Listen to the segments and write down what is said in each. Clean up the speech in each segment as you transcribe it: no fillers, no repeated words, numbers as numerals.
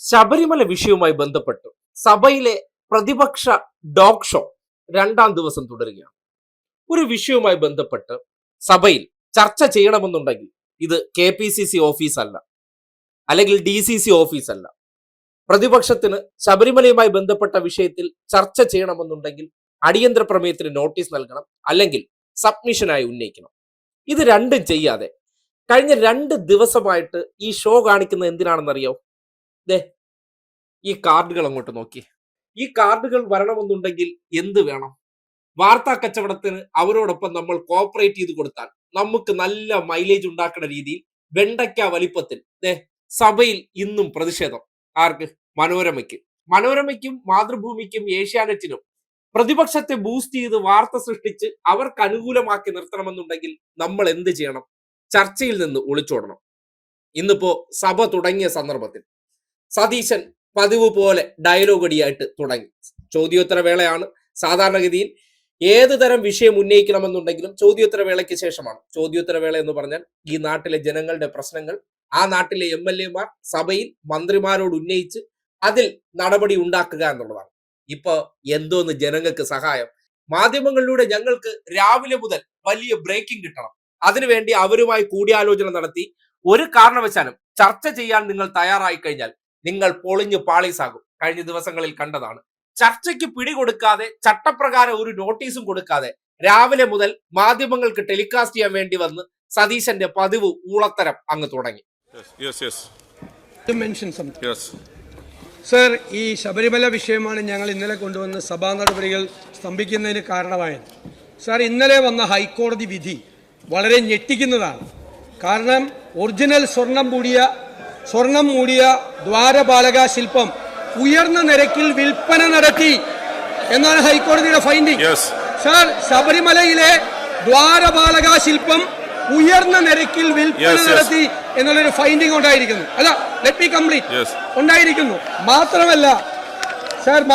ശബരിമല വിഷയവുമായി ബന്ധപ്പെട്ട് സഭയിലെ പ്രതിപക്ഷ ഡോഗ് ഷോ രണ്ടാം ദിവസം തുടരുകയാണ്. ഒരു വിഷയവുമായി ബന്ധപ്പെട്ട് സഭയിൽ ചർച്ച ചെയ്യണമെന്നുണ്ടെങ്കിൽ ഇത് KPCC ഓഫീസല്ല, അല്ലെങ്കിൽ DCC ഓഫീസല്ല. പ്രതിപക്ഷത്തിന് ശബരിമലയുമായി ബന്ധപ്പെട്ട വിഷയത്തിൽ ചർച്ച ചെയ്യണമെന്നുണ്ടെങ്കിൽ അടിയന്തര പ്രമേയത്തിന് നോട്ടീസ് നൽകണം, അല്ലെങ്കിൽ സബ്മിഷനായി ഉന്നയിക്കണം. ഇത് രണ്ടും ചെയ്യാതെ കഴിഞ്ഞ 2 ദിവസമായിട്ട് ഈ ഷോ കാണിക്കുന്നത് എന്തിനാണെന്നറിയോ? ഈ കാർഡുകൾ അങ്ങോട്ട് നോക്കി. ഈ കാർഡുകൾ വരണമെന്നുണ്ടെങ്കിൽ എന്ത് വേണം? വാർത്താ കച്ചവടത്തിന് അവരോടൊപ്പം നമ്മൾ കോപ്പറേറ്റ് ചെയ്ത് കൊടുത്താൽ നമുക്ക് നല്ല മൈലേജ് ഉണ്ടാക്കുന്ന രീതിയിൽ വെണ്ടയ്ക്ക വലിപ്പത്തിൽ സഭയിൽ ഇന്നും പ്രതിഷേധം. ആർക്ക്? മനോരമയ്ക്കും മാതൃഭൂമിക്കും ഏഷ്യാനെറ്റിനും പ്രതിപക്ഷത്തെ ബൂസ്റ്റ് ചെയ്ത് വാർത്ത സൃഷ്ടിച്ച് അവർക്ക് അനുകൂലമാക്കി നിർത്തണമെന്നുണ്ടെങ്കിൽ നമ്മൾ എന്ത് ചെയ്യണം? ചർച്ചയിൽ നിന്ന് ഒളിച്ചോടണം. ഇന്നിപ്പോ സഭ തുടങ്ങിയ സന്ദർഭത്തിൽ സതീശൻ പതിവ് പോലെ ഡയലോഗ് അടിയായിട്ട് തുടങ്ങി. ചോദ്യോത്തര വേളയാണ്. സാധാരണഗതിയിൽ ഏത് തരം വിഷയം ഉന്നയിക്കണമെന്നുണ്ടെങ്കിലും ചോദ്യോത്തര വേളയ്ക്ക് ശേഷമാണ്. ചോദ്യോത്തര വേള എന്ന് പറഞ്ഞാൽ ഈ നാട്ടിലെ ജനങ്ങളുടെ പ്രശ്നങ്ങൾ ആ നാട്ടിലെ MLA മാർ സഭയിൽ മന്ത്രിമാരോട് ഉന്നയിച്ച് അതിൽ നടപടി ഉണ്ടാക്കുക എന്നുള്ളതാണ്. ഇപ്പൊ എന്തോന്ന് ജനങ്ങൾക്ക് സഹായം? മാധ്യമങ്ങളിലൂടെ ഞങ്ങൾക്ക് രാവിലെ മുതൽ വലിയ ബ്രേക്കിംഗ് കിട്ടണം. അതിനുവേണ്ടി അവരുമായി കൂടിയാലോചന നടത്തി ഒരു കാരണവശാലും ചർച്ച ചെയ്യാൻ നിങ്ങൾ തയ്യാറായി കഴിഞ്ഞാൽ നിങ്ങൾ പൊളിഞ്ഞു പാളീസാകും. കഴിഞ്ഞ ദിവസങ്ങളിൽ കണ്ടതാണ്. ചർച്ചയ്ക്ക് പിടികൊടുക്കാതെ, ചട്ടപ്രകാരം ഒരു നോട്ടീസും കൊടുക്കാതെ രാവിലെ മുതൽ മാധ്യമങ്ങൾക്ക് ടെലികാസ്റ്റ് ചെയ്യാൻ വേണ്ടി വന്ന് സതീശന്റെ പതിവ് ഊളത്തരം അങ്ങ് തുടങ്ങി. സർ, ഈ ശബരിമല വിഷയമാണ് ഞങ്ങൾ ഇന്നലെ കൊണ്ടുവന്ന് സഭാ നടപടികൾ സ്തംഭിക്കുന്നതിന് കാരണമായത്. സർ, ഇന്നലെ വന്ന ഹൈക്കോടതി വിധി വളരെ ഞെട്ടിക്കുന്നതാണ്. കാരണം ഒറിജിനൽ സ്വർണം മൂടിയ ദ്വാരപാലക ശില്പം ഉയർന്ന നിരക്കിൽ വിൽപ്പന നടത്തി എന്നാണ് ഹൈക്കോടതിയുടെ ഫൈൻഡിംഗ്. സർ, ശബരിമലയിലെ ദ്വാരപാലക ശില്പം ഉയർന്ന നിരക്കിൽ വിൽപ്പന നടത്തി എന്നുള്ളൊരു ഫൈൻഡിംഗ് ഉണ്ടായിരിക്കുന്നു. അല്ല, ലെറ്റ് മീ കംപ്ലീറ്റ്. ഉണ്ടായിരിക്കുന്നു.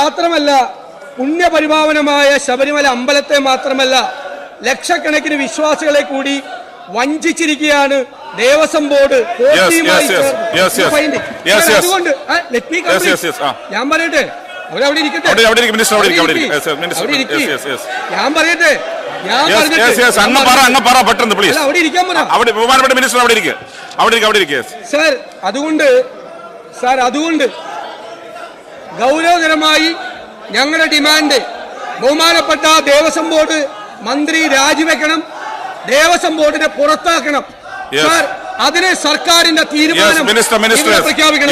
മാത്രമല്ല പുണ്യപരിപാവനമായ ശബരിമല അമ്പലത്തെ മാത്രമല്ല ലക്ഷക്കണക്കിന് വിശ്വാസികളെ കൂടി വഞ്ചിച്ചിരിക്കുകയാണ് ദേവസ്വം ബോർഡ്. അതുകൊണ്ട് ഞാൻ പറയട്ടെ, അവരവിടെ ഇരിക്കട്ടെ, ഞാൻ പറയട്ടെ, അവിടെ ഇരിക്കാൻ പറ. അതുകൊണ്ട് ഗൗരവതരമായി ഞങ്ങളുടെ ഡിമാൻഡ് ബഹുമാനപ്പെട്ട ദേവസ്വം ബോർഡ് മന്ത്രി രാജിവെക്കണം, ദേവസ്വം ബോർഡിനെ പുറത്താക്കണം. സാർ, അതിന് സർക്കാരിന്റെ തീരുമാനം പ്രഖ്യാപിക്കണം.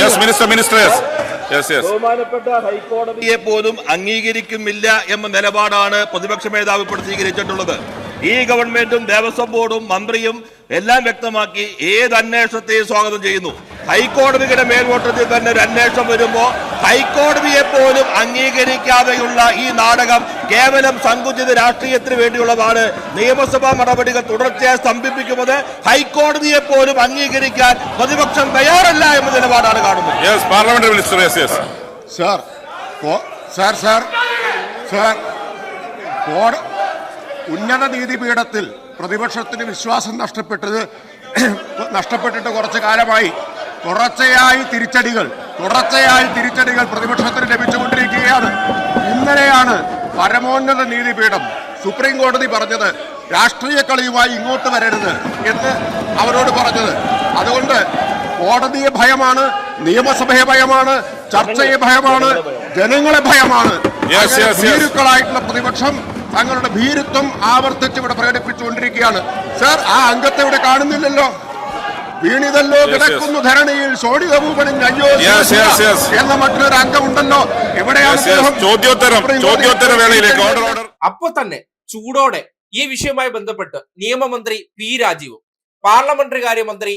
ബഹുമാനപ്പെട്ട ഹൈക്കോടതിയെ പോലും അംഗീകരിക്കുന്നില്ല എന്ന നിലപാടാണ് പ്രതിപക്ഷ മേധാവി ഇപ്പോൾ സ്വീകരിച്ചിട്ടുള്ളത്. ഈ ഗവൺമെന്റും ദേവസ്വം ബോർഡും മന്ത്രിയും എല്ലാം വ്യക്തമാക്കി ഏത് അന്വേഷണത്തെയും സ്വാഗതം ചെയ്യുന്നു. ഹൈക്കോടതിയുടെ മേൽനോട്ടത്തിൽ തന്നെ ഒരു അന്വേഷണം വരുമ്പോൾ ഹൈക്കോടതിയെ പോലും അംഗീകരിക്കാതെയുള്ള ഈ നാടകം കേവലം സങ്കുചിത രാഷ്ട്രീയത്തിന് വേണ്ടിയുള്ളതാണ്. നിയമസഭാ നടപടികൾ തുടർച്ചയായി സ്തംഭിപ്പിക്കുന്നത് ഹൈക്കോടതിയെ പോലും അംഗീകരിക്കാൻ പ്രതിപക്ഷം തയ്യാറല്ല എന്ന നിലപാടാണ് കാണുന്നത്. ഉന്നത നീതിപീഠത്തിൽ പ്രതിപക്ഷത്തിന് വിശ്വാസം നഷ്ടപ്പെട്ടിട്ട് കുറച്ചു കാലമായി തുടർച്ചയായി തിരിച്ചടികൾ പ്രതിപക്ഷത്തിന് ലഭിച്ചുകൊണ്ടിരിക്കുകയാണ്. ഇന്നലെയാണ് പരമോന്നത നീതിപീഠം സുപ്രീം കോടതി പറഞ്ഞത് രാഷ്ട്രീയ കളിയുമായി ഇങ്ങോട്ട് വരരുത് എന്ന് അവരോട് പറഞ്ഞത്. അതുകൊണ്ട് കോടതിയെ ഭയമാണ്, നിയമസഭയെ ഭയമാണ്, ചർച്ചയെ ഭയമാണ്, ജനങ്ങളെ ഭയമാണ്. ഭീരുക്കളായിട്ടുള്ള പ്രതിപക്ഷം തങ്ങളുടെ ഭീരുത്വം ആവർത്തിച്ച് ഇവിടെ പ്രകടിപ്പിച്ചുകൊണ്ടിരിക്കുകയാണ്. സർ, ആ അംഗത്തെ ഇവിടെ കാണുന്നില്ലല്ലോ. വീണിതല്ലോ കിടക്കുന്നു ധരണിയിൽ സോഡിതഭൂപനും അയ്യോ എന്ന മറ്റൊരു അംഗമുണ്ടല്ലോ. എവിടെയാണ്? അപ്പൊ തന്നെ ചൂടോടെ ഈ വിഷയവുമായി ബന്ധപ്പെട്ട് നിയമമന്ത്രി P രാജീവും പാർലമെന്ററി കാര്യമന്ത്രി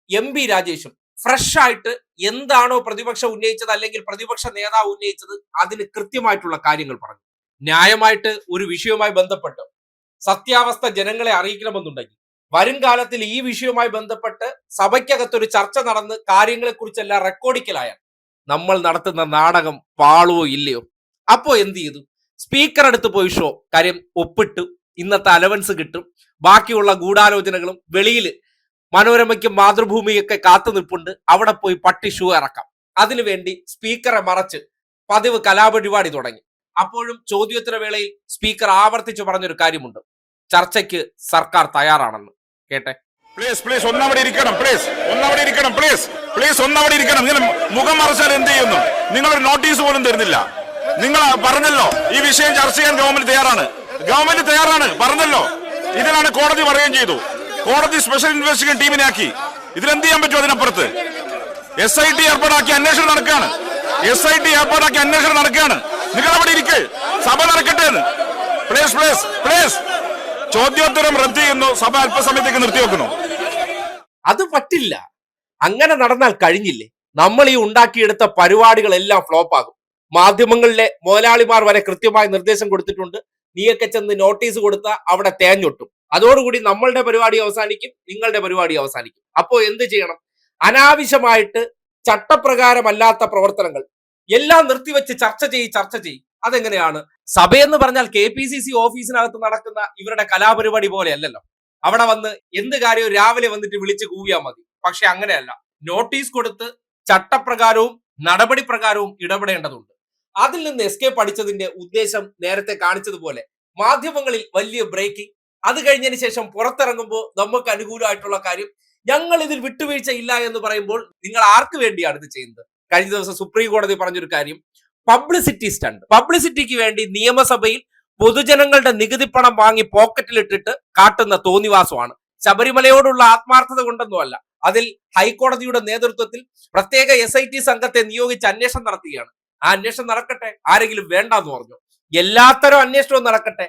MP രാജേഷും ഫ്രഷ് ആയിട്ട് എന്താണോ പ്രതിപക്ഷം ഉന്നയിച്ചത്, അല്ലെങ്കിൽ പ്രതിപക്ഷ നേതാവ് ഉന്നയിച്ചത്, അതിന് കൃത്യമായിട്ടുള്ള കാര്യങ്ങൾ പറഞ്ഞു. ന്യായമായിട്ട് ഒരു വിഷയവുമായി ബന്ധപ്പെട്ട് സത്യാവസ്ഥ ജനങ്ങളെ അറിയിക്കണമെന്നുണ്ടെങ്കിൽ വരും കാലത്തിൽ ഈ വിഷയവുമായി ബന്ധപ്പെട്ട് സഭയ്ക്കകത്തൊരു ചർച്ച നടന്ന് കാര്യങ്ങളെ കുറിച്ചെല്ലാം റെക്കോർഡിക്കലായാൽ നമ്മൾ നടത്തുന്ന നാടകം പാളുവോ ഇല്ലയോ? അപ്പോ എന്ത് ചെയ്തു? സ്പീക്കർ അടുത്ത് പോയി ഷോ കാര്യം ഒപ്പിട്ടു, ഇന്നത്തെ അലവൻസ് കിട്ടും, ബാക്കിയുള്ള ഗൂഢാലോചനകളും വെളിയിൽ മനോരമയ്ക്കും മാതൃഭൂമിയൊക്കെ കാത്തു നിൽപ്പുണ്ട്, അവിടെ പോയി പട്ടി ഷൂ ഇറക്കാം. അതിനുവേണ്ടി സ്പീക്കറെ മറച്ച് പതിവ് കലാപരിപാടി തുടങ്ങി. അപ്പോഴും ചോദ്യോത്തരവേളയിൽ സ്പീക്കർ ആവർത്തിച്ചു പറഞ്ഞൊരു കാര്യമുണ്ട്, ചർച്ചയ്ക്ക് സർക്കാർ തയ്യാറാണെന്ന്. കേട്ടെ. പ്ലീസ് ഒന്നവിടെ ഇരിക്കണം. പ്ലീസ് ഒന്നവിടെ ഇരിക്കണം. ഇങ്ങനെ മുഖം മറച്ചാൽ എന്ത് ചെയ്യുന്നു? നിങ്ങളൊരു നോട്ടീസ് പോലും തരുന്നില്ല. നിങ്ങൾ പറഞ്ഞല്ലോ ഈ വിഷയം ചർച്ച ചെയ്യാൻ ഗവൺമെന്റ് തയ്യാറാണ് പറഞ്ഞല്ലോ. ഇതിനാണ് കോടതി പറയുകയും ചെയ്തു. കോടതി സ്പെഷ്യൽ ഇൻവെസ്റ്റിഗേഷൻ ടീമിനെ ആക്കി. ഇതിലെന്ത് ചെയ്യാൻ പറ്റും? അതിനപ്പുറത്ത് SIT ഏർപ്പാടാക്കി അന്വേഷണം നടക്കുകയാണ്. നിങ്ങൾ അവിടെ ഇരിക്ക്, സഭ നടക്കട്ടെ. പ്ലീസ് ചോദ്യോത്തരം റദ്ദ് ചെയ്യുന്നു. സഭ അല്പസമയത്തേക്ക് നിർത്തിവെക്കുന്നു. അത് പറ്റില്ല. അങ്ങനെ നടന്നാൽ കഴിഞ്ഞില്ലേ? നമ്മൾ ഈ ഉണ്ടാക്കിയെടുത്ത പരിപാടികളെല്ലാം ഫ്ലോപ്പ് ആകും. മാധ്യമങ്ങളിലെ മുതലാളിമാർ വരെ കൃത്യമായ നിർദ്ദേശം കൊടുത്തിട്ടുണ്ട്. നീയൊക്കെ ചെന്ന് നോട്ടീസ് കൊടുത്ത അവിടെ തേഞ്ഞൊട്ടും. അതോടുകൂടി നമ്മളുടെ പരിപാടി അവസാനിക്കും, നിങ്ങളുടെ പരിപാടി അവസാനിക്കും. അപ്പോ എന്ത് ചെയ്യണം? അനാവശ്യമായിട്ട് ചട്ടപ്രകാരമല്ലാത്ത പ്രവർത്തനങ്ങൾ എല്ലാം നിർത്തിവെച്ച് ചർച്ച ചെയ്യും. അതെങ്ങനെയാണ്? സഭയെന്ന് പറഞ്ഞാൽ KPCC ഓഫീസിനകത്ത് നടക്കുന്ന ഇവരുടെ കലാപരിപാടി പോലെ അല്ലല്ലോ. അവിടെ വന്ന് എന്ത് കാര്യവും രാവിലെ വന്നിട്ട് വിളിച്ച് കൂവിയാൽ മതി. പക്ഷെ അങ്ങനെയല്ല. നോട്ടീസ് കൊടുത്ത് ചട്ടപ്രകാരവും നടപടി പ്രകാരവും ഇടപെടേണ്ടതുണ്ട്. അതിൽ നിന്ന് എസ്കേപ്പ് അടിച്ചതിന്റെ ഉദ്ദേശം നേരത്തെ കാണിച്ചതുപോലെ മാധ്യമങ്ങളിൽ വലിയ ബ്രേക്കിംഗ്, അത് കഴിഞ്ഞതിന് ശേഷം പുറത്തിറങ്ങുമ്പോൾ നമുക്ക് അനുകൂലമായിട്ടുള്ള കാര്യം, ഞങ്ങൾ ഇതിൽ വിട്ടുവീഴ്ച ഇല്ല എന്ന് പറയുമ്പോൾ നിങ്ങൾ ആർക്ക് വേണ്ടിയാണ് ഇത് ചെയ്യുന്നത്? കഴിഞ്ഞ ദിവസം സുപ്രീം കോടതി പറഞ്ഞൊരു കാര്യം, പബ്ലിസിറ്റി സ്റ്റണ്ട്. പബ്ലിസിറ്റിക്ക് വേണ്ടി നിയമസഭയിൽ പൊതുജനങ്ങളുടെ നികുതി പണം വാങ്ങി പോക്കറ്റിലിട്ടിട്ട് കാട്ടുന്ന തോന്നിവാസമാണ്. ശബരിമലയോടുള്ള ആത്മാർത്ഥത കൊണ്ടൊന്നുമല്ല. അതിൽ ഹൈക്കോടതിയുടെ നേതൃത്വത്തിൽ പ്രത്യേക SIT സംഘത്തെ നിയോഗിച്ച് അന്വേഷണം നടത്തുകയാണ്. ആ അന്വേഷണം നടക്കട്ടെ. ആരെങ്കിലും വേണ്ടെന്ന് പറഞ്ഞു. എല്ലാത്തരം അന്വേഷണവും നടക്കട്ടെ.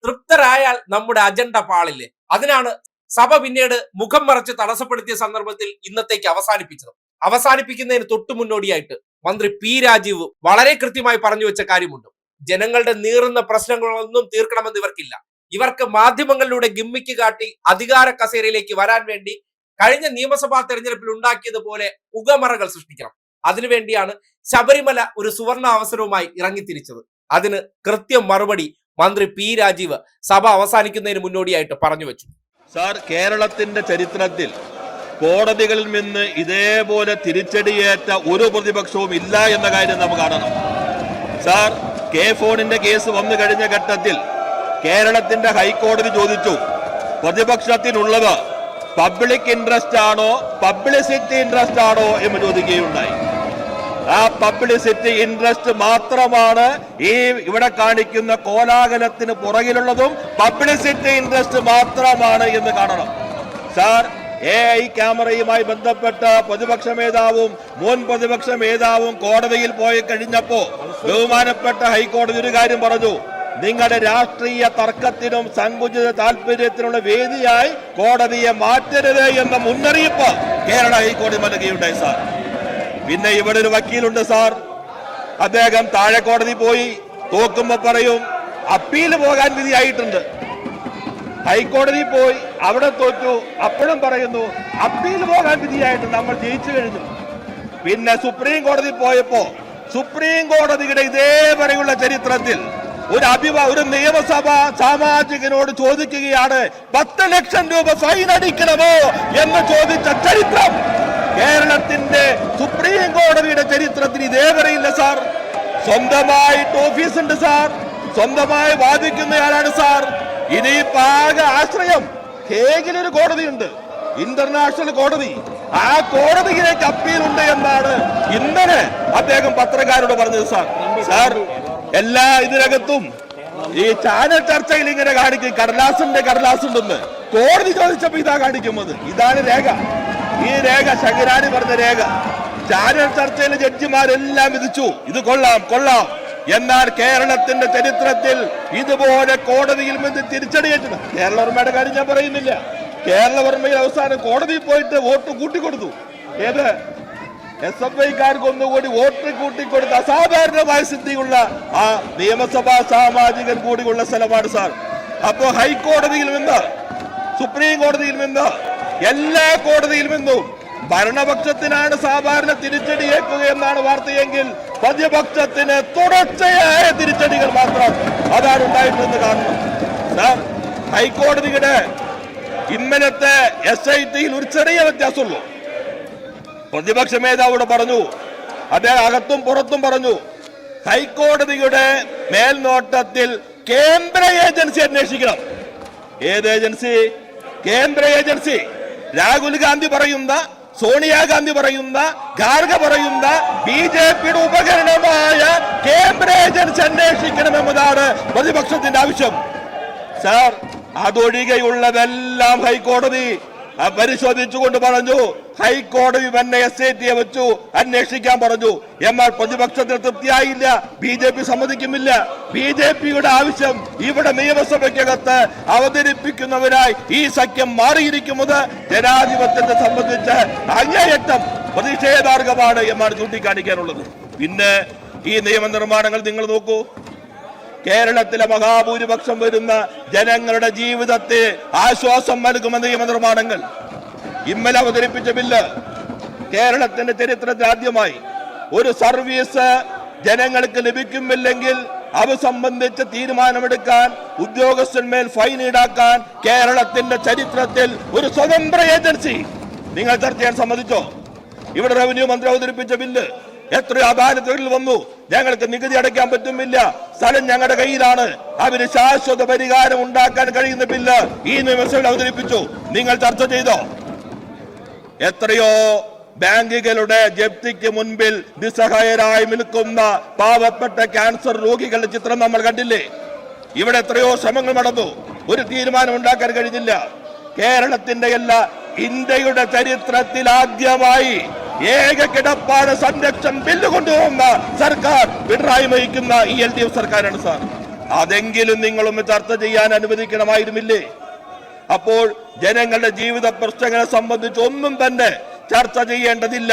തൃപ്തരായാൽ നമ്മുടെ അജണ്ട പാളില്ലേ? അതിനാണ് സഭ പിന്നീട് മുഖം മറച്ച് തടസ്സപ്പെടുത്തിയ സന്ദർഭത്തിൽ ഇന്നത്തേക്ക് അവസാനിപ്പിക്കുന്നതിന് തൊട്ടു മുന്നോടിയായിട്ട് മന്ത്രി P. രാജീവ് വളരെ കൃത്യമായി പറഞ്ഞു വെച്ച കാര്യമുണ്ട്. ജനങ്ങളുടെ നീറുന്ന പ്രശ്നങ്ങളൊന്നും തീർക്കണമെന്ന് ഇവർക്കില്ല. ഇവർക്ക് മാധ്യമങ്ങളിലൂടെ ഗിമ്മിക്ക് കാട്ടി അധികാര കസേരയിലേക്ക് വരാൻ വേണ്ടി കഴിഞ്ഞ നിയമസഭാ തെരഞ്ഞെടുപ്പിൽ ഉണ്ടാക്കിയതുപോലെ പുകമറകൾ സൃഷ്ടിക്കണം. അതിനുവേണ്ടിയാണ് ശബരിമല ഒരു സുവർണ അവസരവുമായി ഇറങ്ങിത്തിരിച്ചത്. അതിന് കൃത്യം മറുപടി മന്ത്രി P. രാജീവ് സഭ അവസാനിക്കുന്നതിന് മുന്നോടിയായിട്ട് പറഞ്ഞു വെച്ചു. സാർ, കേരളത്തിന്റെ ചരിത്രത്തിൽ കോടതികളിൽ നിന്ന് ഇതേപോലെ തിരിച്ചടിയേറ്റ ഒരു പ്രതിപക്ഷവും ഇല്ല എന്ന കാര്യം നാം കാണണം. സാർ, K-ഫോണിന്റെ കേസ് വന്നു കഴിഞ്ഞ ഘട്ടത്തിൽ കേരളത്തിന്റെ ഹൈക്കോടതി ചോദിച്ചു, പ്രതിപക്ഷത്തിനുള്ളത് പബ്ലിക് ഇൻട്രസ്റ്റ് ആണോ പബ്ലിസിറ്റി ഇൻട്രസ്റ്റ് ആണോ എന്ന് ചോദിക്കുകയുണ്ടായി. ആ പബ്ലിസിറ്റി ഇൻട്രസ്റ്റ് മാത്രമാണ് ഈ ഇവിടെ കാണിക്കുന്ന കോലാഹലത്തിന് പുറകിലുള്ളതും പബ്ലിസിറ്റി ഇൻട്രസ്റ്റ് മാത്രമാണ് എന്ന് കാണണം. സാർ, AI ക്യാമറയുമായി ബന്ധപ്പെട്ട പ്രതിപക്ഷ നേതാവും മുൻ പ്രതിപക്ഷ നേതാവും കോടതിയിൽ പോയി കഴിഞ്ഞപ്പോ ബഹുമാനപ്പെട്ട ഹൈക്കോടതി ഒരു കാര്യം പറഞ്ഞു, നിങ്ങളുടെ രാഷ്ട്രീയ തർക്കത്തിനും സങ്കുചിത താല്പര്യത്തിനുള്ള വേദിയായി കോടതിയെ മാറ്റരുത് എന്ന മുന്നറിയിപ്പ് കേരള ഹൈക്കോടതി നൽകുകയുണ്ടായി. സാർ, പിന്നെ ഇവിടെ ഒരു വക്കീലുണ്ട് സാർ, അദ്ദേഹം താഴെ കോടതി പോയി തോക്കുമ്പോ പറയും അപ്പീൽ പോകാൻ വിധിയായിട്ടുണ്ട്. ഹൈക്കോടതി പോയി അവിടെ തോറ്റു, അപ്പോഴും പറയുന്നു അപ്പീൽ പോകാൻ വിധിയായിട്ട് നമ്മൾ ജയിച്ചു കഴിഞ്ഞു. പിന്നെ സുപ്രീം കോടതി പോയപ്പോ സുപ്രീം കോടതിയുടെ ഇതേവരെയുള്ള ചരിത്രത്തിൽ ഒരു നിയമസഭാ സാമാജികനോട് ചോദിക്കുകയാണ് 10 ലക്ഷം രൂപ ഫൈൻ അടിക്കണമോ എന്ന് ചോദിച്ച ചരിത്രം കേരളത്തിന്റെ സുപ്രീം കോടതിയുടെ ചരിത്രത്തിൽ ഇതേവരെയില്ല സാർ. സ്വന്തമായിട്ട് ഓഫീസുണ്ട് സാർ, സ്വന്തമായി വാദിക്കുന്നയാളാണ് സാർ. ഇനി ആകെ ആശ്രയം ഹേഗിലൊരു കോടതിയുണ്ട്, ഇന്റർനാഷണൽ കോടതി. ആ കോടതിയിലേക്ക് അപ്പീലുണ്ട് എന്നാണ് ഇന്നലെ അദ്ദേഹം പത്രക്കാരോട് പറഞ്ഞത് സാർ. സാർ, എല്ലാ ഇതിനകത്തും ഈ ചാനൽ ചർച്ചയിൽ ഇങ്ങനെ കാണിക്കും കടലാസുണ്ടെന്ന്. കോടതി ചോദിച്ചപ്പോ ഇതാ കാണിക്കുന്നത്. ഇതാണ് രേഖ. ഈ രേഖ ശങ്കരാനി പറഞ്ഞ രേഖ. ചാനൽ ചർച്ചയിലെ ജഡ്ജിമാരെല്ലാം വിധിച്ചു ഇത് കൊള്ളാം. എന്നാൽ കേരളത്തിന്റെ ചരിത്രത്തിൽ ഇതുപോലെ കോടതിയിൽ നിന്ന് തിരിച്ചടിയേറ്റത് കേരളവർമ്മയുടെ കാര്യം ഞാൻ പറയുന്നില്ല. കേരളവർമ്മയിൽ അവസാനം കോടതിയിൽ പോയിട്ട് വോട്ട് കൂട്ടിക്കൊടുത്തു. ഏത് SFIക്കാർക്ക് ഒന്നുകൂടി വോട്ട് കൂട്ടിക്കൊടുത്ത അസാധാരണമായ സ്ഥിതിയുള്ള ആ നിയമസഭാ സാമാജികൻ കൂടിയുള്ള സ്ഥലമാണ് സാർ. അപ്പോ ഹൈക്കോടതിയിൽ നിന്ന് സുപ്രീം കോടതിയിൽ നിന്ന് എല്ലാ കോടതിയിൽ നിന്നും ഭരണപക്ഷത്തിനാണ് സാധാരണ തിരിച്ചടിയേക്കുക എന്നാണ് വാർത്തയെങ്കിൽ പ്രതിപക്ഷത്തിന് തുടർച്ചയായ തിരിച്ചടികൾ മാത്രം അതാണ് ഉണ്ടായിട്ടെന്ന് കാണണം സാർ. ഹൈക്കോടതിയുടെ ഇന്നലത്തെ SITയിൽ ഒരു ചെറിയ വ്യത്യാസമുള്ളൂ. പ്രതിപക്ഷ നേതാവ് പറഞ്ഞു, അദ്ദേഹം അകത്തും പുറത്തും പറഞ്ഞു, ഹൈക്കോടതിയുടെ മേൽനോട്ടത്തിൽ കേന്ദ്ര ഏജൻസി അന്വേഷിക്കണം. ഏത് ഏജൻസി? കേന്ദ്ര ഏജൻസി. രാഹുൽ ഗാന്ധി പറയുന്ന, സോണിയാഗാന്ധി പറയുന്ന, ഖാർഗെ പറയുന്ന ബിജെപിയുടെ ഉപകരണമായ കേന്ദ്ര ഏജൻസി അന്വേഷിക്കണമെന്നതാണ് പ്രതിപക്ഷത്തിന്റെ ആവശ്യം. സാർ, അതൊഴികെയുള്ളതെല്ലാം ഹൈക്കോടതി പരിശോധിച്ചുകൊണ്ട് പറഞ്ഞു, ഹൈക്കോടതി തന്നെ SIT വെച്ചു അന്വേഷിക്കാൻ പറഞ്ഞു. എന്നാൽ പ്രതിപക്ഷത്തിന് തൃപ്തിയായില്ല, BJP സമ്മതിക്കുന്നില്ല. BJPയുടെ ആവശ്യം ഇവിടെ നിയമസഭയ്ക്കകത്ത് അവതരിപ്പിക്കുന്നവരായി ഈ സഖ്യം മാറിയിരിക്കുന്നത് ജനാധിപത്യത്തെ സംബന്ധിച്ച് അങ്ങേയറ്റം പ്രതിഷേധാർഹമാണ് എന്നാണ് ചൂണ്ടിക്കാണിക്കാനുള്ളത്. പിന്നെ ഈ നിയമനിർമ്മാണങ്ങൾ നിങ്ങൾ നോക്കൂ. കേരളത്തിലെ മഹാഭൂരിപക്ഷം വരുന്ന ജനങ്ങളുടെ ജീവിതത്തെ ആശ്വാസം നൽകുന്ന നിയമനിർമ്മാണങ്ങൾ. ഇന്നലെ അവതരിപ്പിച്ച ബില്ല് കേരളത്തിന്റെ ചരിത്രത്തിൽ ആദ്യമായി ഒരു സർവീസ് ജനങ്ങൾക്ക് ലഭിക്കുന്നില്ലെങ്കിൽ അത് സംബന്ധിച്ച് തീരുമാനമെടുക്കാൻ, ഉദ്യോഗസ്ഥന്മേൽ ഫൈൻ ഈടാക്കാൻ കേരളത്തിന്റെ ചരിത്രത്തിൽ ഒരു സ്വതന്ത്ര ഏജൻസി നിങ്ങൾ ചർച്ച ചെയ്യാൻ സമ്മതിച്ചോ? ഇവിടെ റവന്യൂ മന്ത്രി അവതരിപ്പിച്ച ബില്ല് എത്രയോ അദാലത്തുകളിൽ വന്നു, ഞങ്ങൾക്ക് നികുതി അടയ്ക്കാൻ പറ്റുന്നില്ല, സ്ഥലം ഞങ്ങളുടെ കയ്യിലാണ്, അതിന് ശാശ്വത പരിഹാരം ഉണ്ടാക്കാൻ കഴിയുന്ന ബില്ല് ഈ നിയമസഭയിൽ അവതരിപ്പിച്ചു. നിങ്ങൾ ചർച്ച ചെയ്തോ? എത്രയോ ബാങ്കുകളുടെ ജപ്തിക്ക് മുൻപിൽ നിസ്സഹായരായി നിൽക്കുന്ന പാവപ്പെട്ട ക്യാൻസർ രോഗികളുടെ ചിത്രം നമ്മൾ കണ്ടില്ലേ? ഇവിടെ എത്രയോ ശ്രമങ്ങൾ നടന്നു, ഒരു തീരുമാനം ഉണ്ടാക്കാൻ കഴിഞ്ഞില്ല. കേരളത്തിന്റെ അല്ല, ഇന്ത്യയുടെ ചരിത്രത്തിൽ ആദ്യമായി ഏക കിടപ്പാട് സംരക്ഷൺ ബില്ല് കൊണ്ടുവന്ന സർക്കാർ പിണറായി നയിക്കുന്ന ഈ LDF സർക്കാരാണ് സാർ. അതെങ്കിലും നിങ്ങളൊന്ന് ചർച്ച ചെയ്യാൻ അനുവദിക്കണമായിരുന്നില്ലേ? അപ്പോൾ ജനങ്ങളുടെ ജീവിത പ്രശ്നങ്ങളെ സംബന്ധിച്ച് ഒന്നും തന്നെ ചർച്ച ചെയ്യേണ്ടതില്ല.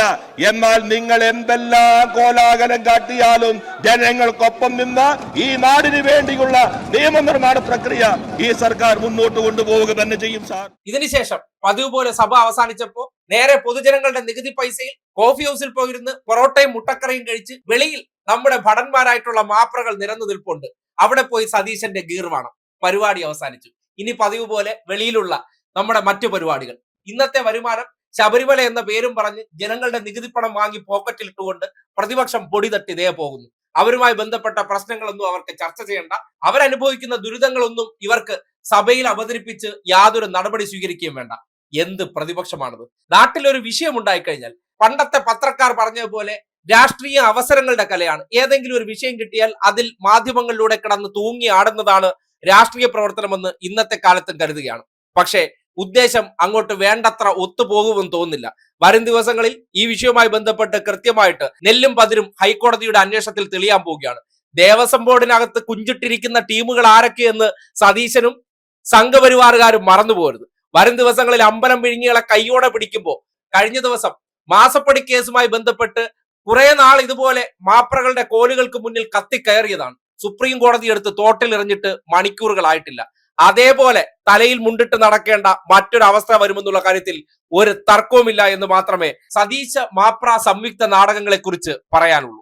എന്നാൽ നിങ്ങൾ എന്തെല്ലാം കോലാഹലം കാട്ടിയാലും ജനങ്ങൾക്കൊപ്പം നിന്ന് ഈ നാടിന് വേണ്ടിയുള്ള നിയമനിർമ്മാണ പ്രക്രിയ ഈ സർക്കാർ മുന്നോട്ട് കൊണ്ടുപോവുക തന്നെ ചെയ്യും സാർ. ഇതിനുശേഷം പതിവ് പോലെ സഭ അവസാനിച്ചപ്പോ നേരെ പൊതുജനങ്ങളുടെ നികുതി പൈസയിൽ കോഫി ഹൗസിൽ പോയിരുന്ന് പൊറോട്ടയും മുട്ടക്കറിയും കഴിച്ച് വെളിയിൽ നമ്മുടെ ഭടന്മാരായിട്ടുള്ള മാപ്രകൾ നിരന്നു നിൽപ്പുണ്ട്. അവിടെ പോയി സതീശന്റെ ഗീർവാണം. പരിപാടി അവസാനിച്ചു. ഇനി പതിവ് പോലെ വെളിയിലുള്ള നമ്മുടെ മറ്റു പരിപാടികൾ. ഇന്നത്തെ വരുമാനം ശബരിമല എന്ന പേരും പറഞ്ഞ് ജനങ്ങളുടെ നികുതി പണം വാങ്ങി പോക്കറ്റിൽ ഇട്ടുകൊണ്ട് പ്രതിപക്ഷം പൊടി തട്ടി ഇതേ പോകുന്നു. അവരുമായി ബന്ധപ്പെട്ട പ്രശ്നങ്ങളൊന്നും അവർക്ക് ചർച്ച ചെയ്യേണ്ട, അവരനുഭവിക്കുന്ന ദുരിതങ്ങളൊന്നും ഇവർക്ക് സഭയിൽ അവതരിപ്പിച്ച് യാതൊരു നടപടി സ്വീകരിക്കുകയും വേണ്ട. എന്ത് പ്രതിപക്ഷമാണത്? നാട്ടിലൊരു വിഷയം ഉണ്ടായിക്കഴിഞ്ഞാൽ പണ്ടത്തെ പത്രക്കാർ പറഞ്ഞതുപോലെ രാഷ്ട്രീയ അവസരങ്ങളുടെ കലയാണ്. ഏതെങ്കിലും ഒരു വിഷയം കിട്ടിയാൽ അതിൽ മാധ്യമങ്ങളിലൂടെ കിടന്ന് തൂങ്ങി ആടുന്നതാണ് രാഷ്ട്രീയ പ്രവർത്തനമെന്ന് ഇന്നത്തെ കാലത്തും കരുതുകയാണ്. പക്ഷേ ഉദ്ദേശം അങ്ങോട്ട് വേണ്ടത്ര ഒത്തുപോകുമെന്ന് തോന്നുന്നില്ല. വരും ദിവസങ്ങളിൽ ഈ വിഷയവുമായി ബന്ധപ്പെട്ട് കൃത്യമായിട്ട് നെല്ലും പതിരും ഹൈക്കോടതിയുടെ അന്വേഷണത്തിൽ തെളിയാൻ പോവുകയാണ്. ദേവസ്വം ബോർഡിനകത്ത് കുഞ്ചിട്ടിരിക്കുന്ന ടീമുകൾ ആരൊക്കെയെന്ന് സതീശനും സംഘപരിവാറുകാരും മറന്നുപോകരുത്. വരും ദിവസങ്ങളിൽ അമ്പലം വിഴുങ്ങികളെ കൈയോടെ പിടിക്കുമ്പോൾ കഴിഞ്ഞ ദിവസം മാസപ്പടി കേസുമായി ബന്ധപ്പെട്ട് കുറെ നാൾ ഇതുപോലെ മാപ്രകളുടെ കോലുകൾക്ക് മുന്നിൽ കത്തിക്കയറിയതാണ്. സുപ്രീം കോടതി എടുത്ത് തോട്ടിലെറിഞ്ഞിട്ട് മണിക്കൂറുകളായിട്ടില്ല. അതേപോലെ തലയിൽ മുണ്ടിട്ട് നടക്കേണ്ട മറ്റൊരു അവസ്ഥ വരുമെന്നുള്ള കാര്യത്തിൽ ഒരു തർക്കവുമില്ല എന്ന് മാത്രമേ സതീശ മാപ്ര സംയുക്ത നാടകങ്ങളെ കുറിച്ച് പറയാനുള്ളൂ.